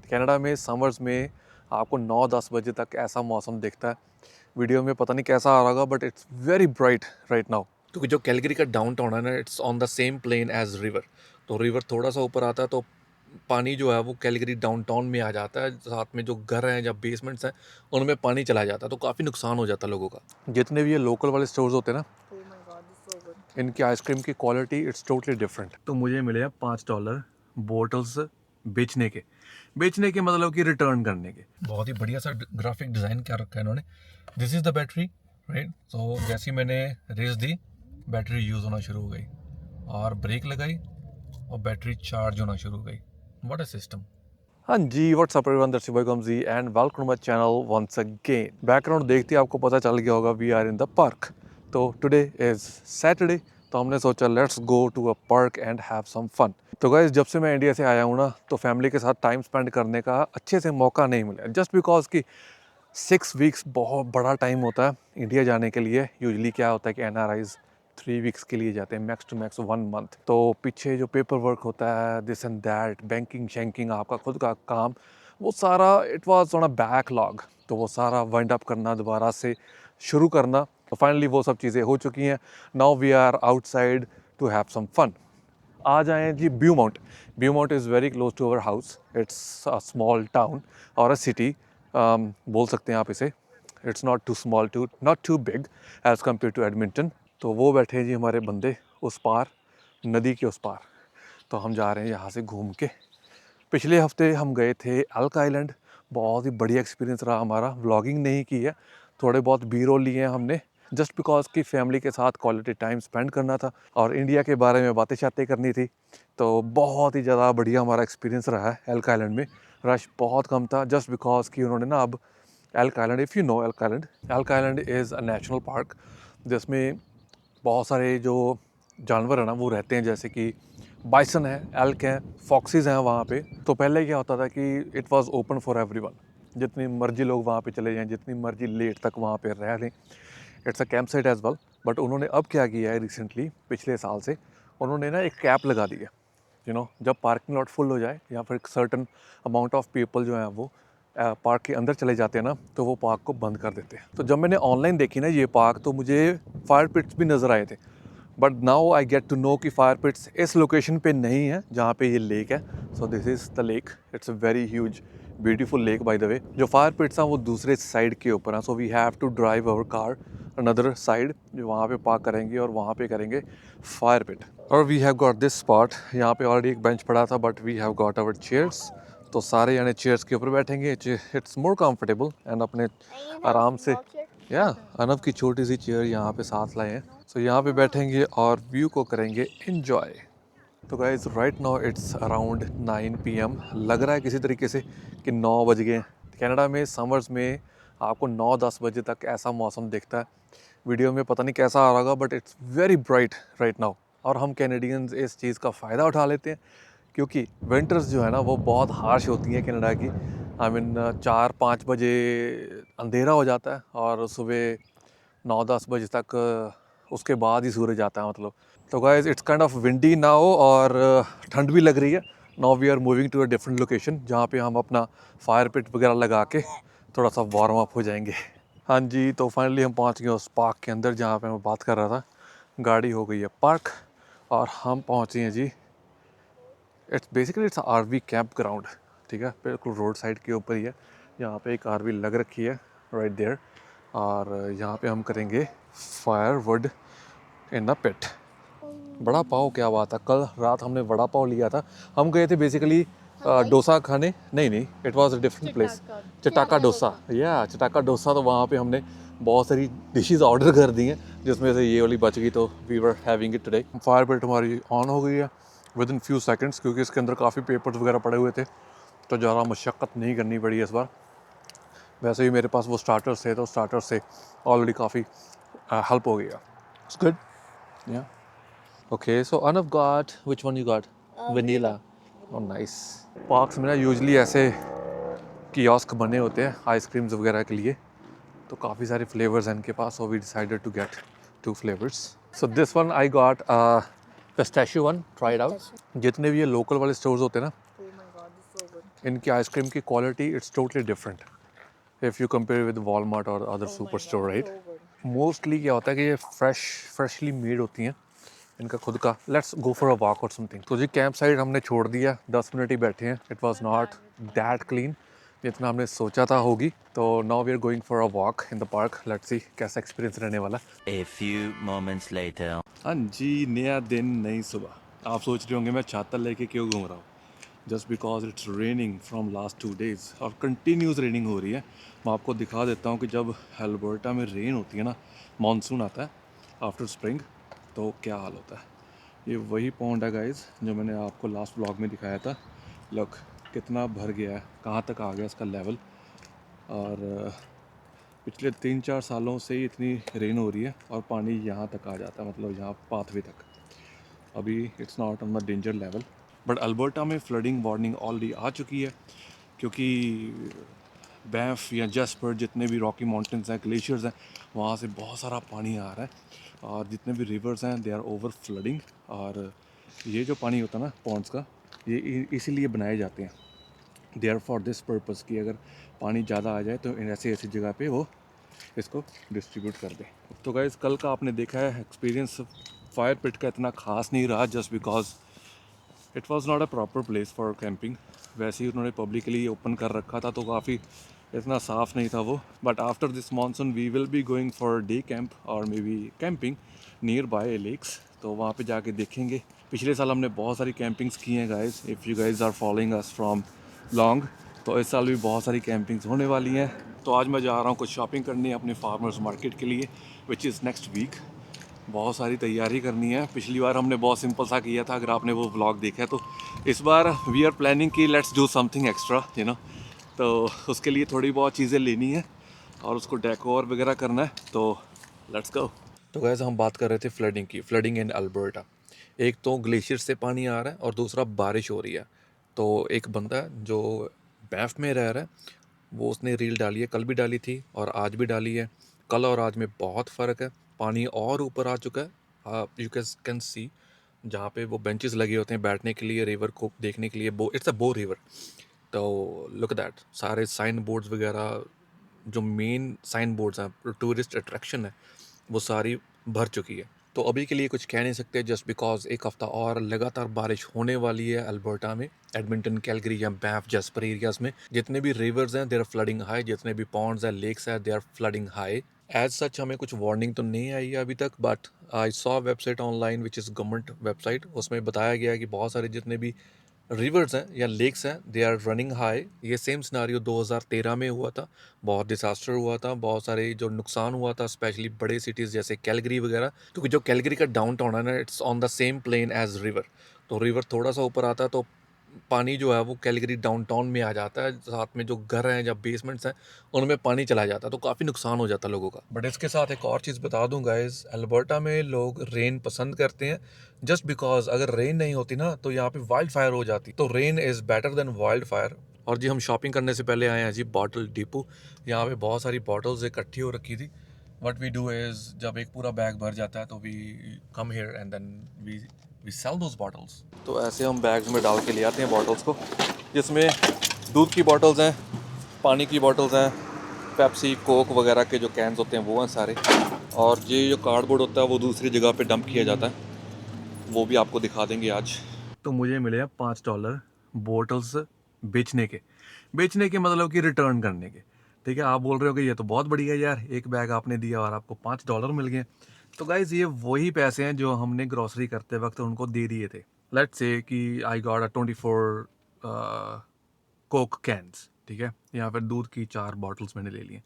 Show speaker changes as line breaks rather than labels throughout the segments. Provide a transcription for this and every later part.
Canada में summers में आपको 9-10 बजे तक ऐसा मौसम दिखता है। वीडियो में पता नहीं कैसा आ रहा होगा but it's very bright right now, क्योंकि जो कैलगरी का डाउनटाउन है ना, it's on the same plane as river. तो रिवर थोड़ा सा ऊपर आता है तो पानी जो है वो कैलगरी डाउनटाउन में आ जाता है, साथ में जो घर हैं या बेसमेंट्स हैं उनमें पानी चला जाता है, तो काफ़ी नुकसान हो जाता है लोगों का। जितने भी ये लोकल वाले स्टोर्स होते हैं ना, इनकी आइसक्रीम की क्वालिटी इट्स टोटली डिफरेंट। तो मुझे मिले हैं $5 बोटल्स बेचने के मतलब कि रिटर्न करने के। बहुत ही बढ़िया सा ग्राफिक डिज़ाइन क्या रखा है इन्होंने। This is the battery right. तो जैसे ही मैंने रेस दी बैटरी यूज़ होना शुरू हो गई और ब्रेक लगाई और बैटरी चार्ज होना शुरू हो गई। What a system. हाँ जी, what's up everyone, that's your boy गमजी and welcome to my channel once again. Background देखते ही आपको पता चल गया होगा we are in the park. तो टुडे इज़ सैटरडे, तो हमने सोचा let's go to a park and have some fun. तो गाइस, जब से मैं इंडिया से आया हूँ ना, तो फैमिली के साथ टाइम स्पेंड करने का अच्छे से मौका नहीं मिला, जस्ट बिकॉज कि 6 वीक्स बहुत बड़ा टाइम होता है इंडिया जाने के लिए। यूजली क्या होता है कि NRIs 3 वीक्स के लिए जाते हैं, मैक्स टू मैक्स 1 मंथ। तो पीछे जो पेपर वर्क होता है, दिस एंड दैट, बैंकिंग शैंकिंग, आपका खुद का काम, वो सारा it was on a backlog. तो वो सारा वाइंड अप करना, दोबारा से शुरू करना, तो फाइनली वो सब चीज़ें हो चुकी हैं। Now we are outside to have some fun. आ जाएँ जी Beaumont. Beaumont is very close to our house. It's a small town और अ सिटी, बोल सकते हैं आप इसे। It's not too small, too not too big as compare to Edmonton. तो वो बैठे हैं जी हमारे बंदे उस पार, नदी के उस पार। तो हम जा रहे हैं यहाँ से घूम के। पिछले हफ्ते हम गए थे एल्क आइलैंड, बहुत ही बढ़िया एक्सपीरियंस रहा हमारा। व्लॉगिंग नहीं की है, थोड़े बहुत बी रोल लिए हैं हमने, जस्ट बिकॉज की फैमिली के साथ क्वालिटी टाइम स्पेंड करना था और इंडिया के बारे में बातें शातें करनी थी। तो बहुत ही ज़्यादा बढ़िया हमारा एक्सपीरियंस रहा है एल्क आइलैंड में। रश बहुत कम था, जस्ट बिकॉज कि उन्होंने ना अब elk island, if you know elk island is a national park, जिसमें बहुत सारे जो जानवर है ना वो रहते हैं, जैसे कि बाइसन है, एल्क हैं, फॉक्सीज हैं वहाँ पे। तो पहले क्या होता था कि it was open for everyone, जितनी मर्जी लोग वहाँ पे चले जाएं, जितनी मर्जी लेट तक वहाँ पे रह लें। It's a camp site as well. But उन्होंने अब क्या किया है रिसेंटली, पिछले साल से उन्होंने ना एक कैप लगा दी है। जब पार्किंग लॉट फुल हो जाए या फिर एक सर्टन अमाउंट ऑफ पीपल जो हैं वो पार्क के अंदर चले जाते हैं ना, तो वो पार्क को बंद कर देते हैं। तो जब मैंने ऑनलाइन देखी ना ये पार्क, तो मुझे फायर पिट्स भी नज़र आए थे। But now I get to know कि फायर पिट्स इस लोकेशन पे नहीं है जहाँ पे ये लेक है। So this is the lake. It's a very huge beautiful lake by the way. जो फायर पिट्स हैं वो दूसरे साइड के ऊपर हैं, so we have to drive our car another side, जो वहाँ पे पार्क करेंगे और वहाँ पे करेंगे फायर पिट। और we have got this spot. यहाँ पे ऑलरेडी एक बेंच पड़ा था but we have got our chairs. तो सारे यानी चेयर्स के ऊपर बैठेंगे, इट्स मोर कंफर्टेबल एंड अपने आराम से। या अनब की छोटी सी चेयर यहाँ पे साथ लाए हैं, सो यहाँ पे बैठेंगे और व्यू को करेंगे एंजॉय। तो guys right now it's around 9 PM। लग रहा है किसी तरीके से कि 9 बज गए। कनाडा में समर्स में आपको 9-10 बजे तक ऐसा मौसम दिखता है। वीडियो में पता नहीं कैसा आ रहा होगा but it's very bright right now. और हम कैनेडियंस इस चीज़ का फ़ायदा उठा लेते हैं, क्योंकि विंटर्स जो है ना वो बहुत हार्श होती हैं कनाडा की। आई मीन 4-5 बजे अंधेरा हो जाता है और सुबह 9-10 बजे तक उसके बाद ही सूरज आता है मतलब। तो guys it's kind of windy now और ठंड भी लग रही है। Now we are moving to a different location, जहाँ पे हम अपना फायर पिट वगैरह लगा के थोड़ा सा वार्म अप हो जाएंगे। हाँ जी, तो फाइनली हम पहुँच गए उस पार्क के अंदर जहाँ पे मैं बात कर रहा था। गाड़ी हो गई है पार्क और हम पहुँचे हैं जी, it's basically it's RV camp ground. ठीक है, बिल्कुल रोड साइड के ऊपर ही है। यहाँ पे एक RV लग रखी है राइट देयर। और यहाँ पे हम करेंगे fire wood in the pit. बड़ा पाव, क्या बात है, कल रात हमने बड़ा पाव लिया था। हम गए थे बेसिकली डोसा खाने। नहीं, it was a different place. Chataka dosa, या चटाका डोसा। तो वहाँ पे हमने बहुत सारी डिशेस ऑर्डर कर दी हैं, जिसमें से ये वाली बच गई, तो we were having it today. Fire pit हमारी ऑन हो गई है विद इन फ्यू सेकंड्स, क्योंकि इसके अंदर काफ़ी पेपर्स वगैरह पड़े हुए थे, तो ज़्यादा मशक्क़त नहीं करनी पड़ी इस बार। वैसे ही मेरे पास वो स्टार्टर्स थे, तो स्टार्टर्स से ऑलरेडी काफ़ी हेल्प हो गया। It's good. Yeah okay, so अनव got which one you got? Vanilla. Oh nice. Parks में ना यूजुअली ऐसे कियोस्क बने होते हैं आइसक्रीम्स वगैरह के लिए, तो काफ़ी सारे फ्लेवर्स हैं इनके पास, so we decided to get 2 flavours. So this one I got pistachio one, try it out. जितने भी ये लोकल वाले स्टोर्स होते हैं ना, इनकी आइसक्रीम की quality it's totally different if you compare with Walmart और other super store, right? Mostly क्या होता है कि ये फ्रेशली मेड होती हैं, इनका खुद का। Let's go for a walk और समथिंग। तो जी कैंप साइट हमने छोड़ दिया, 10 मिनट ही बैठे हैं। It was not that clean जितना हमने सोचा था होगी। तो now we are going for a walk in the park. Let's see कैसा एक्सपीरियंस रहने वाला।
A few moments later.
हाँ जी, नया दिन नई सुबह। आप सोच रहे होंगे मैं छाता लेके क्यों घूम रहा हूँ। Just because it's raining from last 2 days और कंटिन्यूस रेनिंग हो रही है। मैं आपको दिखा देता हूँ कि जब अल्बर्टा में रेन होती है ना, मानसून आता है आफ्टर स्प्रिंग, तो क्या हाल होता है। ये वही पॉन्ड है गाइस जो मैंने आपको लास्ट ब्लॉग में दिखाया था। लुक कितना भर गया है, कहाँ तक आ गया इसका लेवल। और पिछले 3-4 सालों से ही इतनी रेन हो रही है और पानी यहाँ तक आ जाता है, मतलब यहाँ पाथवे तक। अभी it's not on the danger level, but Alberta में फ्लडिंग वार्निंग ऑलरेडी आ चुकी है क्योंकि बैंफ या जैस्पर जितने भी रॉकी माउंटेन्स हैं, ग्लेशियर्स हैं, वहाँ से बहुत सारा पानी आ रहा है और जितने भी रिवर्स हैं दे आर ओवर फ्लडिंग। और ये जो पानी होता है ना पॉन्ड्स का, ये इसीलिए बनाए जाते हैं, they are for this purpose कि अगर पानी ज़्यादा आ जाए तो ऐसी ऐसी जगह पे वो इसको डिस्ट्रीब्यूट कर दें। तो गाइस कल का आपने देखा है एक्सपीरियंस फायर पिट का इतना खास नहीं रहा, just because it was not a proper place for camping. वैसे ही उन्होंने पब्लिकली ओपन कर रखा था तो काफ़ी इतना साफ़ नहीं था वो। But after this monsoon we will be going for day camp और maybe camping nearby lakes, तो वहाँ पे जाके देखेंगे। पिछले साल हमने बहुत सारी कैंपिंग्स की हैं guys, if you guys are following us from long, तो इस साल भी बहुत सारी कैंपिंग्स होने वाली हैं। तो आज मैं जा रहा हूँ कुछ शॉपिंग करनी है अपने फार्मर्स मार्केट के लिए, विच इज़ नेक्स्ट वीक। बहुत सारी तैयारी करनी है। पिछली बार हमने बहुत सिंपल सा किया था, अगर आपने वो व्लॉग देखा है तो। इस बार वी आर प्लानिंग कि let's do something extra, you know. तो उसके लिए थोड़ी बहुत चीज़ें लेनी है और उसको डेकोर वगैरह करना है, तो लेट्स गो। तो गैस हम बात कर रहे थे फ्लडिंग की, फ्लडिंग इन अल्बर्टा। एक तो ग्लेशियर से पानी आ रहा है और दूसरा बारिश हो रही है। तो एक बंदा है जो बैंफ में रह रहा है, वो उसने रील डाली है, कल भी डाली थी और आज भी डाली है। कल और आज में बहुत फ़र्क है, पानी और ऊपर आ चुका है। यू कैन सी जहाँ पे वो बेंचेस लगे होते हैं बैठने के लिए, रिवर को देखने के लिए। इट्स अ बो रिवर। तो लुक दैट, सारे साइन बोर्ड्स वगैरह, जो मेन साइन बोर्ड्स हैं, टूरिस्ट अट्रैक्शन है, वो सारी भर चुकी है। तो अभी के लिए कुछ कह नहीं सकते, जस्ट बिकॉज एक हफ़्ता और लगातार बारिश होने वाली है अल्बर्टा में, एडमिंटन, कैलगरी या बैंफ, जैस्पर एरियाज में। जितने भी रिवर्स हैं दे आर फ्लडिंग हाई, जितने भी पॉन्ड्स हैं, लेक्स हैं, they are flooding high. As such हमें कुछ वार्निंग तो नहीं आई है अभी तक, but I saw website online which is government website, उसमें बताया गया है कि बहुत सारे जितने भी रिवर्स हैं या लेक्स हैं दे आर रनिंग हाई। ये सेम सिनारियो 2013 में हुआ था, बहुत डिसास्टर हुआ था, बहुत सारे जो नुकसान हुआ था, स्पेशली बड़े सिटीज़ जैसे कैलगरी वगैरह, क्योंकि जो कैलगरी का डाउन टाउन है ना, it's on the same plane as river. तो रिवर थोड़ा सा ऊपर आता है तो पानी जो है वो कैलगरी डाउनटाउन में आ जाता है, साथ में जो घर हैं या बेसमेंट्स हैं उनमें पानी चला जाता है, तो काफ़ी नुकसान हो जाता है लोगों का। बट इसके साथ एक और चीज़ बता दूं गाइस, अल्बर्टा में लोग रेन पसंद करते हैं, जस्ट बिकॉज अगर रेन नहीं होती ना तो यहाँ पे वाइल्ड फायर हो जाती। तो rain is better than wild fire. और जी हम शॉपिंग करने से पहले आए हैं जी बॉटल डिपो। यहाँ पे बहुत सारी बॉटल्स इकट्ठी हो रखी थी। वट वी डू इज़ जब एक पूरा बैग भर जाता है तो we come here and then we sell those bottles. तो ऐसे हम बैग्स में डाल के ले आते हैं बॉटल्स को, जिसमें दूध की बॉटल्स हैं, पानी की बॉटल्स हैं, पेप्सी, कोक वगैरह के जो कैंस होते हैं वो हैं सारे। और ये जो कार्डबोर्ड होता है वो दूसरी जगह पे डंप किया जाता है, वो भी आपको दिखा देंगे आज। तो मुझे मिले हैं $5 बॉटल्स बेचने के मतलब कि रिटर्न करने के। ठीक है, आप बोल रहे हो कि ये तो बहुत बढ़िया है यार, एक बैग आपने दिया और आपको $5 मिल गए। तो गाइज ये वही पैसे हैं जो हमने ग्रॉसरी करते वक्त उनको दे दिए थे। लेट्स से कि I got a 24 Coke cans, ठीक है, या फिर दूध की 4 बॉटल्स मैंने ले लिए।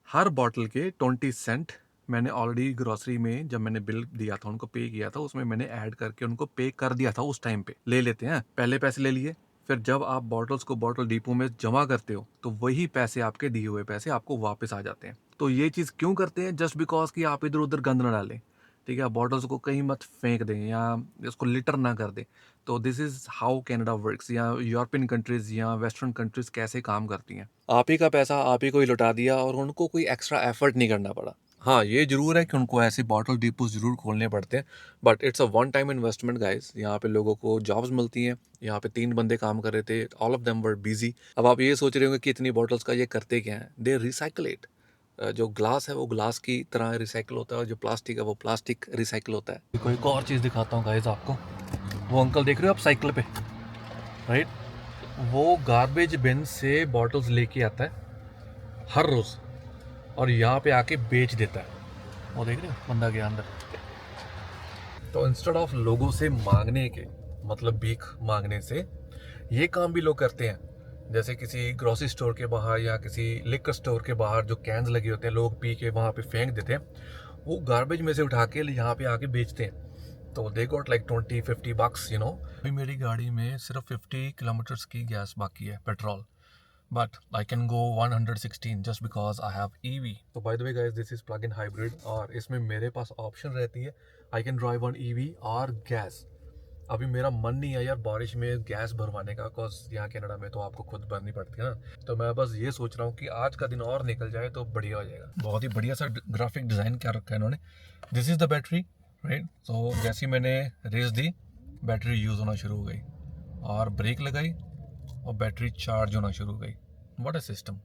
हर बॉटल के 20 सेंट मैंने ऑलरेडी ग्रॉसरी में जब मैंने बिल दिया था उनको पे किया था, उसमें मैंने ऐड करके उनको पे कर दिया था। उस टाइम पे ले लेते हैं, पहले पैसे ले लिए, फिर जब आप बॉटल्स को बॉटल डिपो में जमा करते हो तो वही पैसे, आपके दिए हुए पैसे आपको वापस आ जाते हैं। तो ये चीज़ क्यों करते हैं? जस्ट बिकॉज कि आप इधर उधर गंद ना डालें, ठीक है, बॉटल्स को कहीं मत फेंक दें या इसको लिटर ना कर दें। तो this is how Canada works, या यूरोपियन कंट्रीज़ या वेस्टर्न कंट्रीज़ कैसे काम करती हैं। आप ही का पैसा आप ही को ही लौटा दिया और उनको कोई एक्स्ट्रा एफर्ट नहीं करना पड़ा। हाँ, ये ज़रूर है कि उनको ऐसे बॉटल डिपोज़ ज़रूर खोलने पड़ते हैं, but it's a one time investment guys. यहाँ पे लोगों को जॉब्स मिलती हैं, यहाँ पे 3 बंदे काम कर रहे थे, all of them were busy. अब आप ये सोच रहे होंगे कि इतनी बॉटल्स का ये करते क्या हैं? दे रिसाइकिल इट। जो ग्लास है वो ग्लास की तरह रिसाइकिल होता है, और जो प्लास्टिक है वो प्लास्टिक रिसाइकिल होता है। कोई एक और चीज़ दिखाता हूँ गाइस आपको। वो अंकल देख रहे हो आप साइकिल पे, राइट? वो गार्बेज बिन से बॉटल्स लेके आता है हर रोज़, और यहाँ पे आके बेच देता है। वो देख रहे हो बंदा गया अंदर। तो इंस्टेड ऑफ लोगों से मांगने के, मतलब भीख मांगने से, ये काम भी लोग करते हैं। जैसे किसी ग्रोसरी स्टोर के बाहर या किसी लिकर स्टोर के बाहर जो कैंस लगे होते हैं, लोग पी के वहाँ पे फेंक देते हैं, वो गार्बेज में से उठा के यहाँ पे आके बेचते हैं। तो they got like 20-50 bucks, you know. अभी मेरी गाड़ी में सिर्फ 50 किलोमीटर्स की गैस बाकी है, petrol, but I can go 116 just because I have EV. तो by the way guys, this is plug-in hybrid, और इसमें मेरे पास ऑप्शन रहती है I can drive on EV और गैस। अभी मेरा मन नहीं है यार बारिश में गैस भरवाने का, बिकॉज यहाँ कनाडा में तो आपको खुद भरनी पड़ती है ना। तो मैं बस ये सोच रहा हूँ कि आज का दिन और निकल जाए तो बढ़िया हो जाएगा। बहुत ही बढ़िया सा ग्राफिक डिज़ाइन क्या रखा है इन्होंने। This is the battery, right? तो जैसे ही मैंने रेस दी, बैटरी यूज़ होना शुरू हो गई, और ब्रेक लगाई और बैटरी चार्ज होना शुरू हो गई। What a system.